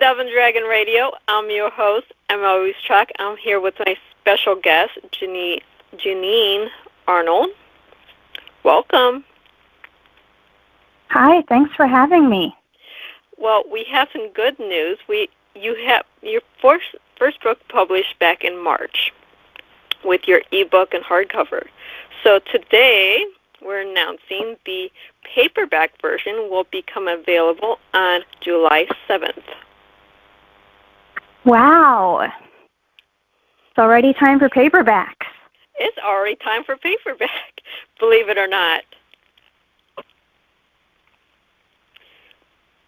Dove and Dragon Radio. I'm your host, M.L.Ruscsak. I'm here with my special guest, Jennie Arnold. Welcome. Hi, thanks for having me. Well, we have some good news. You have your first book published back in March with your ebook and hardcover. So today we're announcing the paperback version will become available on July 7th. Wow. It's already time for paperbacks. It's already time for paperback, believe it or not.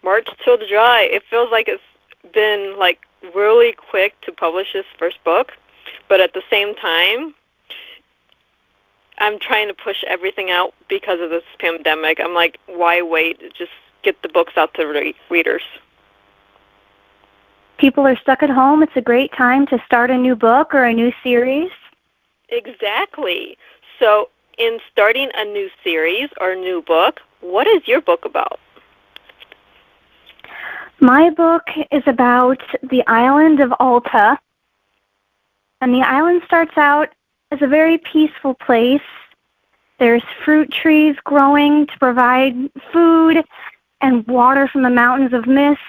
March till July. It feels like it's been really quick to publish this first book, but at the same time, I'm trying to push everything out because of this pandemic. I'm like, why wait? Just get the books out to readers. People are stuck at home. It's a great time to start a new book or a new series. Exactly. So in starting a new series or a new book, what is your book about? My book is about the Island of Alta. And the island starts out as a very peaceful place. There's fruit trees growing to provide food and water from the mountains of mist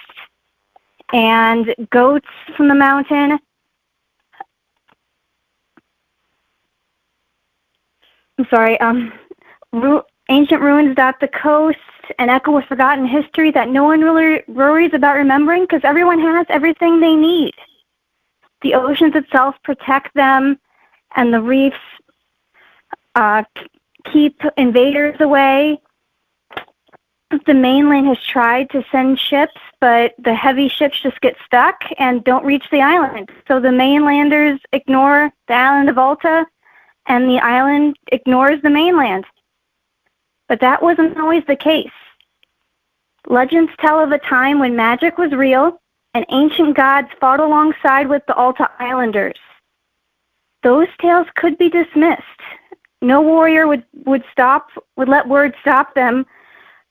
and goats from the mountain. Ancient ruins dot the coast, an echo of forgotten history that no one really worries about remembering because everyone has everything they need. The oceans itself protect them, and the reefs keep invaders away. The mainland has tried to send ships, but the heavy ships just get stuck and don't reach the island. So the mainlanders ignore the island of Alta, and the island ignores the mainland. But that wasn't always the case. Legends tell of a time when magic was real and ancient gods fought alongside with the Alta Islanders. Those tales could be dismissed. No warrior would let words stop them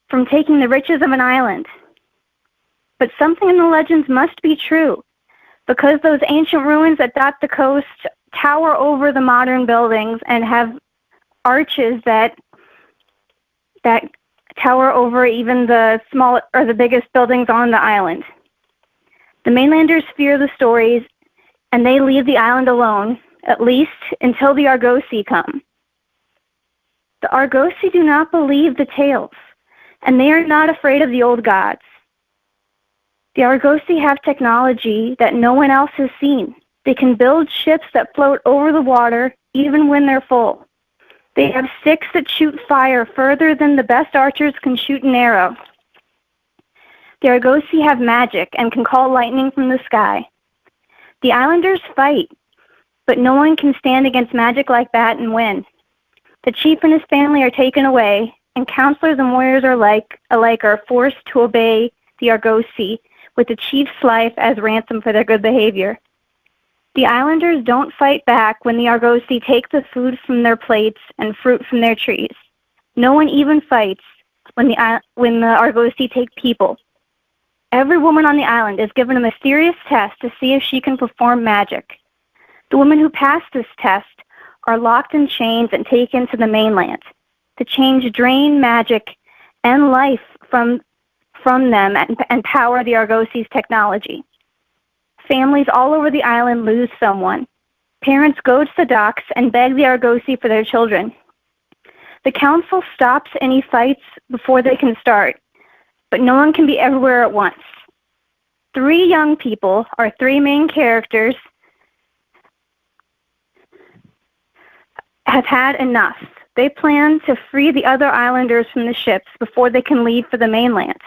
from taking the riches of an island. But something in the legends must be true, because those ancient ruins that dot the coast tower over the modern buildings and have arches that tower over even the small or the biggest buildings on the island. The mainlanders fear the stories, and they leave the island alone, at least until the Argosy come. The Argosy do not believe the tales, and they are not afraid of the old gods. The Argosy have technology that no one else has seen. They can build ships that float over the water even when they're full. They have sticks that shoot fire further than the best archers can shoot an arrow. The Argosy have magic and can call lightning from the sky. The islanders fight, but no one can stand against magic like that and win. The chief and his family are taken away, and counselors and warriors alike are forced to obey the Argosy, with the chief's life as ransom for their good behavior. The islanders don't fight back when the Argosy take the food from their plates and fruit from their trees. No one even fights when the Argosy take people. Every woman on the island is given a mysterious test to see if she can perform magic. The women who pass this test are locked in chains and taken to the mainland. The chains drain magic and life from them and power the Argosy's technology. Families all over the island lose someone. Parents go to the docks and beg the Argosy for their children. The council stops any fights before they can start, but no one can be everywhere at once. 3 young people, our 3 main characters, have had enough. They plan to free the other islanders from the ships before they can leave for the mainland.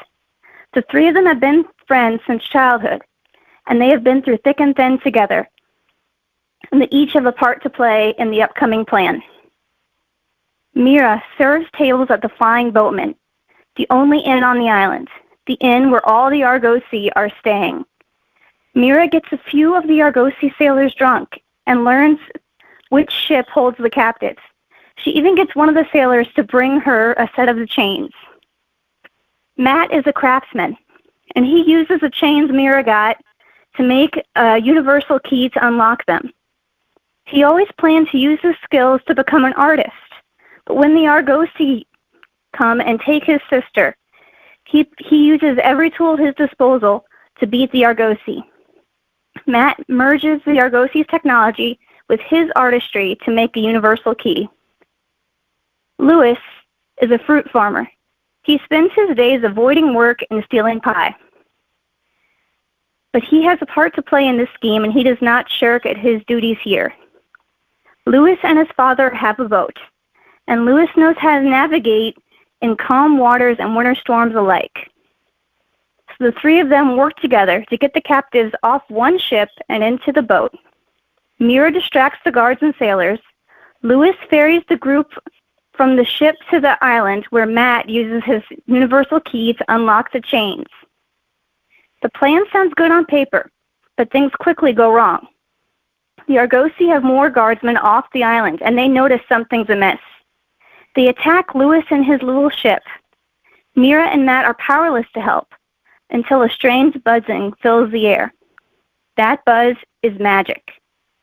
The 3 of them have been friends since childhood, and they have been through thick and thin together, and they each have a part to play in the upcoming plan. Mira serves tables at the Flying Boatman, the only inn on the island, the inn where all the Argosy are staying. Mira gets a few of the Argosy sailors drunk and learns which ship holds the captives. She even gets one of the sailors to bring her a set of the chains. Matt is a craftsman. and he uses the chains Mira got to make a universal key to unlock them. He always planned to use his skills to become an artist, but when the Argosy come and take his sister, he uses every tool at his disposal to beat the Argosy. Matt merges the Argosy's technology with his artistry to make a universal key. Lewis is a fruit farmer. He spends his days avoiding work and stealing pie. But he has a part to play in this scheme, and he does not shirk at his duties here. Lewis and his father have a boat, and Lewis knows how to navigate in calm waters and winter storms alike. So the three of them work together to get the captives off one ship and into the boat. Mira distracts the guards and sailors. Lewis ferries the group from the ship to the island, where Matt uses his universal key to unlock the chains. The plan sounds good on paper, but things quickly go wrong. The Argosy have more guardsmen off the island, and they notice something's amiss. They attack Lewis and his little ship. Mira and Matt are powerless to help until a strange buzzing fills the air. That buzz is magic.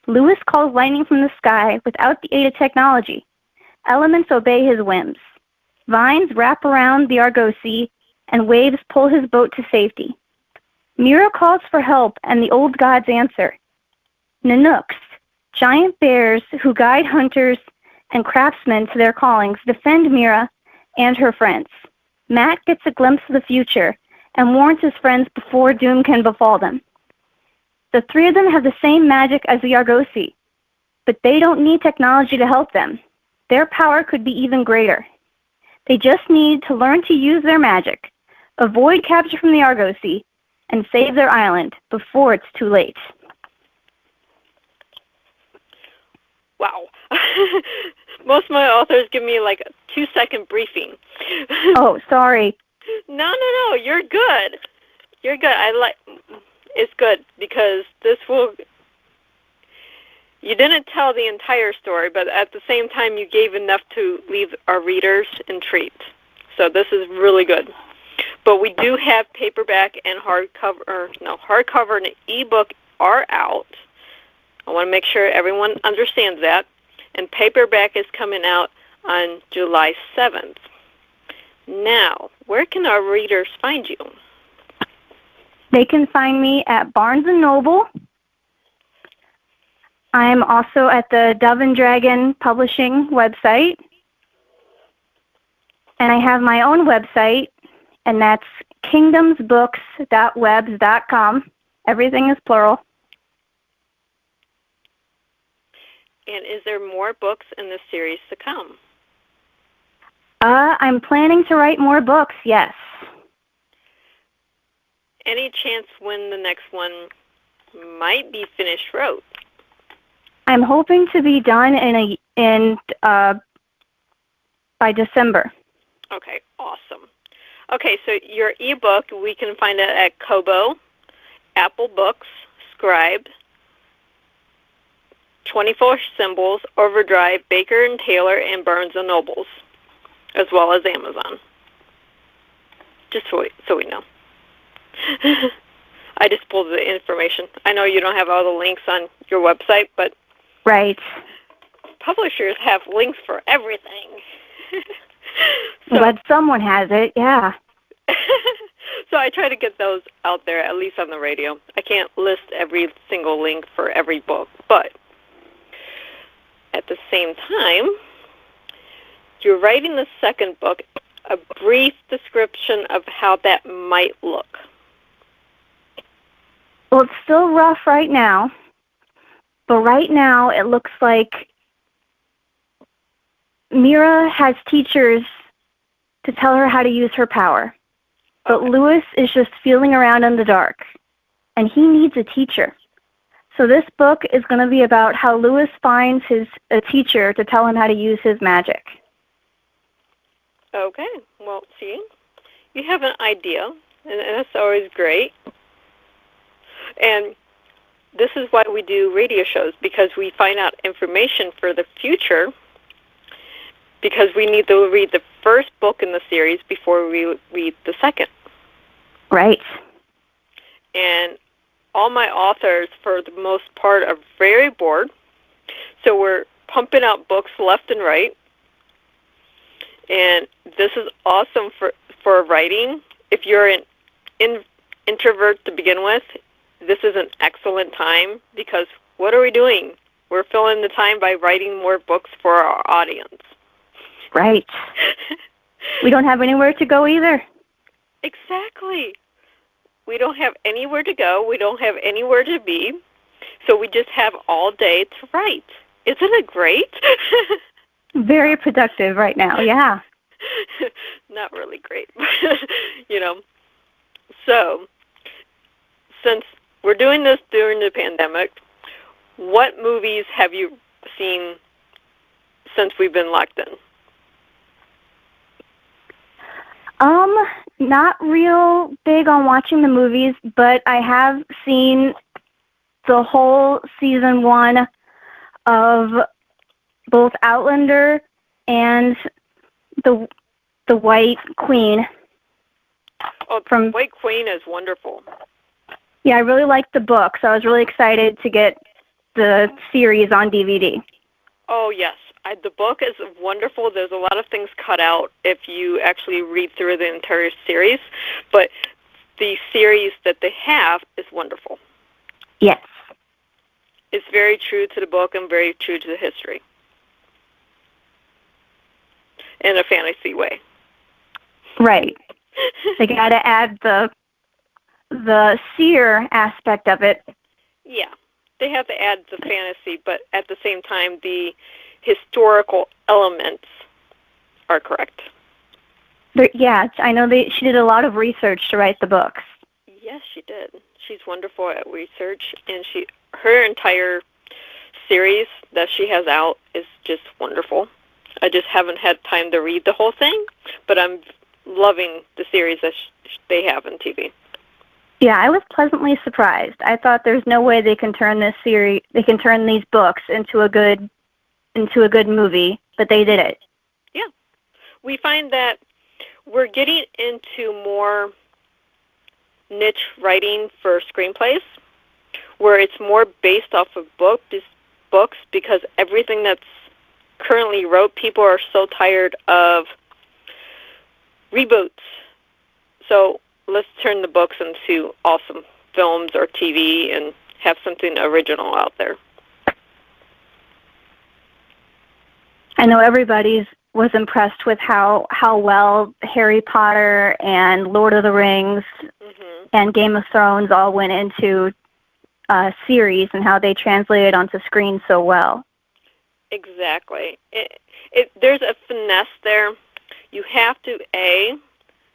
Lewis calls lightning from the sky without the aid of technology. Elements obey his whims. Vines wrap around the Argosy, and waves pull his boat to safety. Mira calls for help, and the old gods answer. Nanooks, giant bears who guide hunters and craftsmen to their callings, defend Mira and her friends. Matt gets a glimpse of the future and warns his friends before doom can befall them. The three of them have the same magic as the Argosy, but they don't need technology to help them. Their power could be even greater. They just need to learn to use their magic, avoid capture from the Argosy, and save their island before it's too late. Wow. Most of my authors give me like a 2-second briefing. Oh, sorry. No. You're good. You're good. It's good because this will. You didn't tell the entire story, but at the same time, you gave enough to leave our readers intrigued. So this is really good. But we do have paperback and hardcover and ebook are out. I want to make sure everyone understands that. And paperback is coming out on July 7th. Now, where can our readers find you? They can find me at Barnes & Noble. I'm also at the Dove and Dragon Publishing website. And I have my own website, and that's kingdomsbooks.webs.com. Everything is plural. And is there more books in this series to come? I'm planning to write more books, yes. Any chance when the next one might be finished wrote? I'm hoping to be done by December. Okay, awesome. Okay, so your ebook, we can find it at Kobo, Apple Books, Scribe, 24 Symbols, Overdrive, Baker & Taylor, and Barnes & Nobles, as well as Amazon. Just so we know. I just pulled the information. I know you don't have all the links on your website, but right. Publishers have links for everything. But someone has it, yeah. So I try to get those out there, at least on the radio. I can't list every single link for every book, but at the same time, you're writing the second book, a brief description of how that might look. Well, it's still rough right now, but right now it looks like Mira has teachers to tell her how to use her power, but Okay. Lewis is just feeling around in the dark, and he needs a teacher. So this book is going to be about how Lewis finds a teacher to tell him how to use his magic. Okay. Well, see, you have an idea, and that's always great. And this is why we do radio shows, because we find out information for the future, because we need to read the first book in the series before we read the second. Right. and all my authors, for the most part, are very bored. So we're pumping out books left and right. And this is awesome for writing. If you're an introvert to begin with, this is an excellent time, because what are we doing? We're filling the time by writing more books for our audience. Right. We don't have anywhere to go either. Exactly. We don't have anywhere to go. We don't have anywhere to be. So we just have all day to write. Isn't it great? Very productive right now, yeah. Not really great, So, since we're doing this during the pandemic, what movies have you seen since we've been locked in? Not real big on watching the movies, but I have seen the whole season 1 of both Outlander and the White Queen. Oh, from White Queen is wonderful. Yeah, I really liked the book, so I was really excited to get the series on DVD. Oh, yes. The book is wonderful. There's a lot of things cut out if you actually read through the entire series, but the series that they have is wonderful. Yes. It's very true to the book and very true to the history in a fantasy way. Right. They got to add the seer aspect of it. Yeah. They have to add the fantasy, but at the same time, the historical elements are correct. Yeah, I know she did a lot of research to write the books. Yes, she did. She's wonderful at research, and her entire series that she has out is just wonderful. I just haven't had time to read the whole thing, but I'm loving the series that they have on TV. Yeah, I was pleasantly surprised. I thought there's no way they can turn these books into a good movie, but they did it. Yeah. We find that we're getting into more niche writing for screenplays, where it's more based off of books, because everything that's currently wrote, people are so tired of reboots. So let's turn the books into awesome films or TV and have something original out there. I know everybody was impressed with how well Harry Potter and Lord of the Rings and Game of Thrones all went into series and how they translated onto screen so well. Exactly. There's a finesse there. You have to,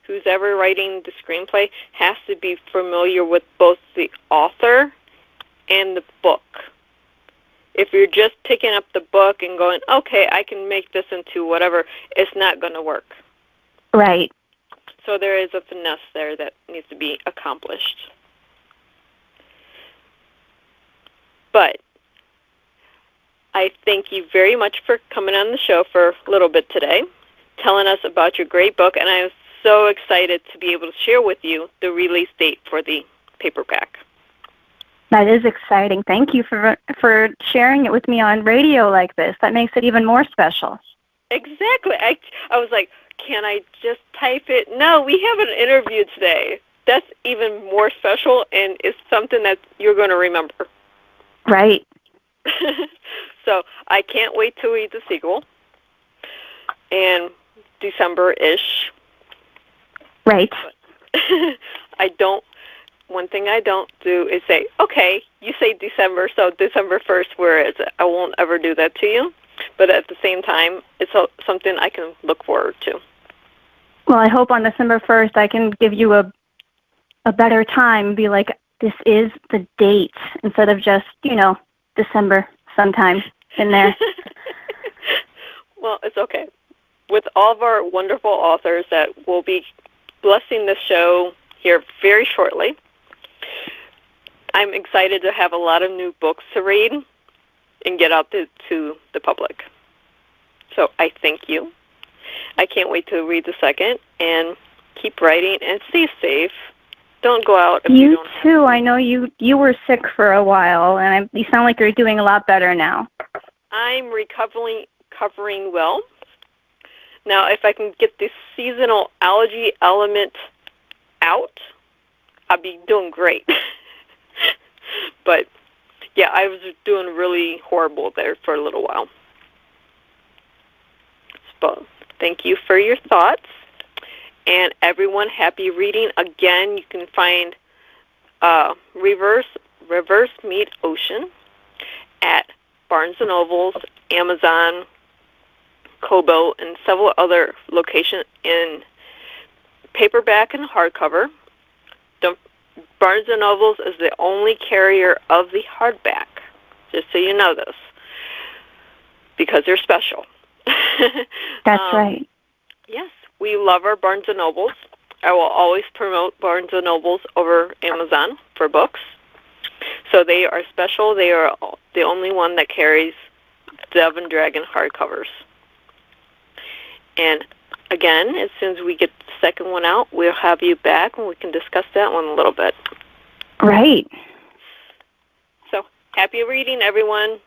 who's ever writing the screenplay has to be familiar with both the author and the book. If you're just picking up the book and going, okay, I can make this into whatever, it's not going to work. Right. So there is a finesse there that needs to be accomplished. But I thank you very much for coming on the show for a little bit today, telling us about your great book, and I'm so excited to be able to share with you the release date for the paperback. That is exciting. Thank you for sharing it with me on radio like this. That makes it even more special. Exactly. I was like, can I just type it? No, we have an interview today. That's even more special, and it's something that you're going to remember. Right. So I can't wait to read the sequel. And December-ish. Right. One thing I don't do is say, okay, you say December, so December 1st, where is it? I won't ever do that to you. But at the same time, it's something I can look forward to. Well, I hope on December 1st I can give you a better time and be like, this is the date, instead of just, December sometime in there. Well, it's okay. With all of our wonderful authors that will be blessing the show here very shortly, I'm excited to have a lot of new books to read and get out to the public. So I thank you. I can't wait to read the second, and keep writing and stay safe. Don't go out if you don't have too. I know you were sick for a while, and you sound like you're doing a lot better now. I'm recovering well. Now, if I can get this seasonal allergy element out, I'll be doing great. But, yeah, I was doing really horrible there for a little while. So, thank you for your thoughts. And everyone, happy reading. Again, you can find Reverse Meet Ocean at Barnes & Noble's, Amazon, Kobo, and several other locations in paperback and hardcover. Barnes & Noble's is the only carrier of the hardback, just so you know this, because they're special. That's right. Yes, we love our Barnes & Nobles. I will always promote Barnes & Nobles over Amazon for books. So they are special. They are the only one that carries Dove and Dragon hardcovers. And again, as soon as we get the second one out, we'll have you back and we can discuss that one a little bit. Right. So happy reading, everyone.